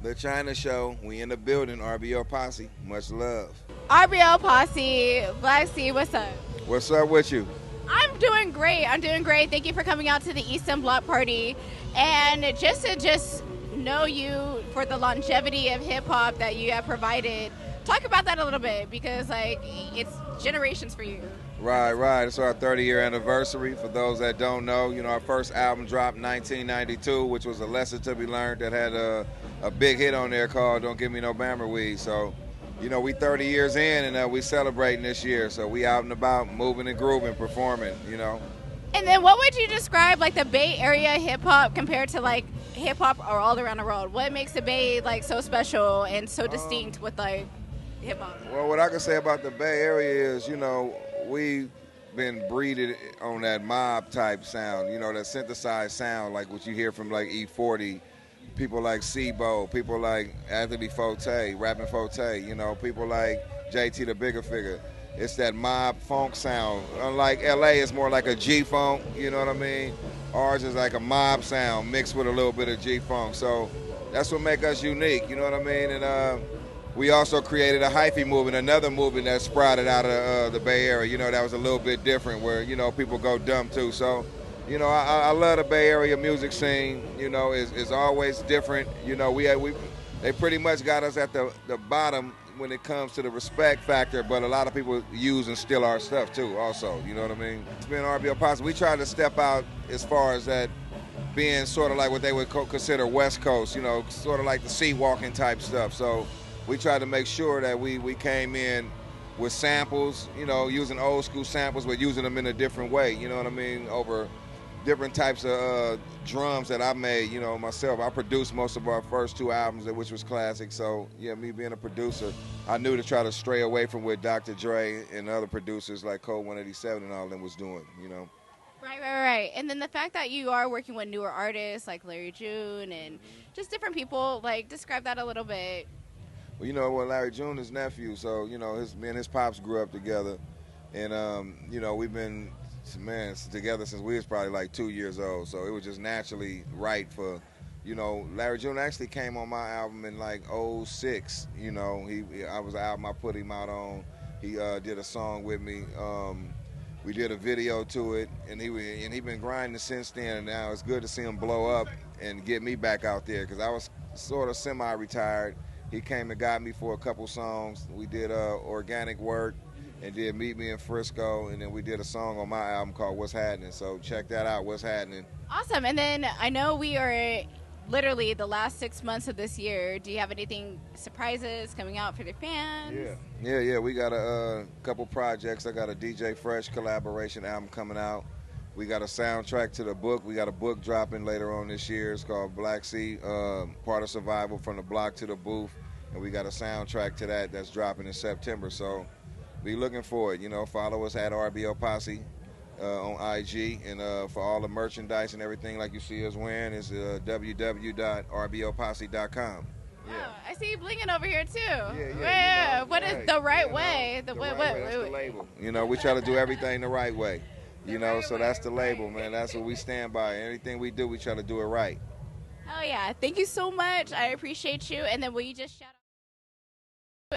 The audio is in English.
The China Show. We in the building. Rbl Posse. Much love. Rbl Posse, Black Sea, what's up? What's up with you? I'm doing great. I'm doing great. Thank you for coming out to the Easton Block Party. And just know you for the longevity of hip hop that you have provided. Talk about that a little bit because it's generations for you. Right. It's our 30-year anniversary. For those that don't know, our first album dropped in 1992, which was a lesson to be learned that had a big hit on there called Don't Give Me No Bammer Weed. So, we 30 years in and we celebrating this year. So we out and about, moving and grooving, performing, And then what would you describe like the Bay Area hip hop compared to like hip hop or all around the world? What makes the Bay like so special and so distinct with like hip hop? Well, what I can say about the Bay Area is, we've been breeded on that mob type sound, that synthesized sound, like what you hear from like E40, people like Sibo, people like Anthony Forte, rapping Forte, people like JT the Bigger Figure. It's that mob funk sound. Unlike LA, it's more like a G-funk, you know what I mean? Ours is like a mob sound mixed with a little bit of G-funk. So that's what makes us unique, you know what I mean? And we also created a hyphy movement, another movement that sprouted out of the Bay Area, that was a little bit different where, people go dumb too. So, I love the Bay Area music scene, it's always different. They pretty much got us at the bottom when it comes to the respect factor, but a lot of people use and steal our stuff too also, you know what I mean? It's been Rbl Posse. We try to step out as far as that being sort of like what they would consider West Coast, sort of like the sea walking type stuff. So we tried to make sure that we came in with samples, using old school samples, but using them in a different way, you know what I mean, over different types of drums that I made, myself. I produced most of our first two albums, which was classic. So, yeah, me being a producer, I knew to try to stray away from what Dr. Dre and other producers like Code 187 and all them was doing, Right. And then the fact that you are working with newer artists like Larry June and just different people, like, describe that a little bit. Well, Larry June is nephew, so, me and his pops grew up together. And, we've been, together since we was probably like 2 years old. So it was just naturally right for, Larry June actually came on my album in like '06. I was an album I put him out on. He did a song with me. We did a video to it, and he been grinding since then. And now it's good to see him blow up and get me back out there because I was sort of semi-retired. He came and got me for a couple songs. We did organic work and did Meet Me in Frisco, and then we did a song on my album called What's Happening. So check that out, What's Happening. Awesome. And then I know we are literally the last 6 months of this year. Do you have anything, surprises coming out for the fans? Yeah. We got a couple projects. I got a DJ Fresh collaboration album coming out. We got a soundtrack to the book. We got a book dropping later on this year. It's called Black Sea, Part of Survival from the Block to the Booth. And we got a soundtrack to that that's dropping in September. So be looking for it. Follow us at Rbl Posse on IG. And for all the merchandise and everything like you see us wearing, it's www.rblposse.com. Yeah. Oh, I see you blinging over here too. Yeah. What is the right way? The label. We try to do everything the right way. So that's the label, man. That's what we stand by. Anything we do, we try to do it right. Oh yeah. Thank you so much. I appreciate you. And then will you just shout out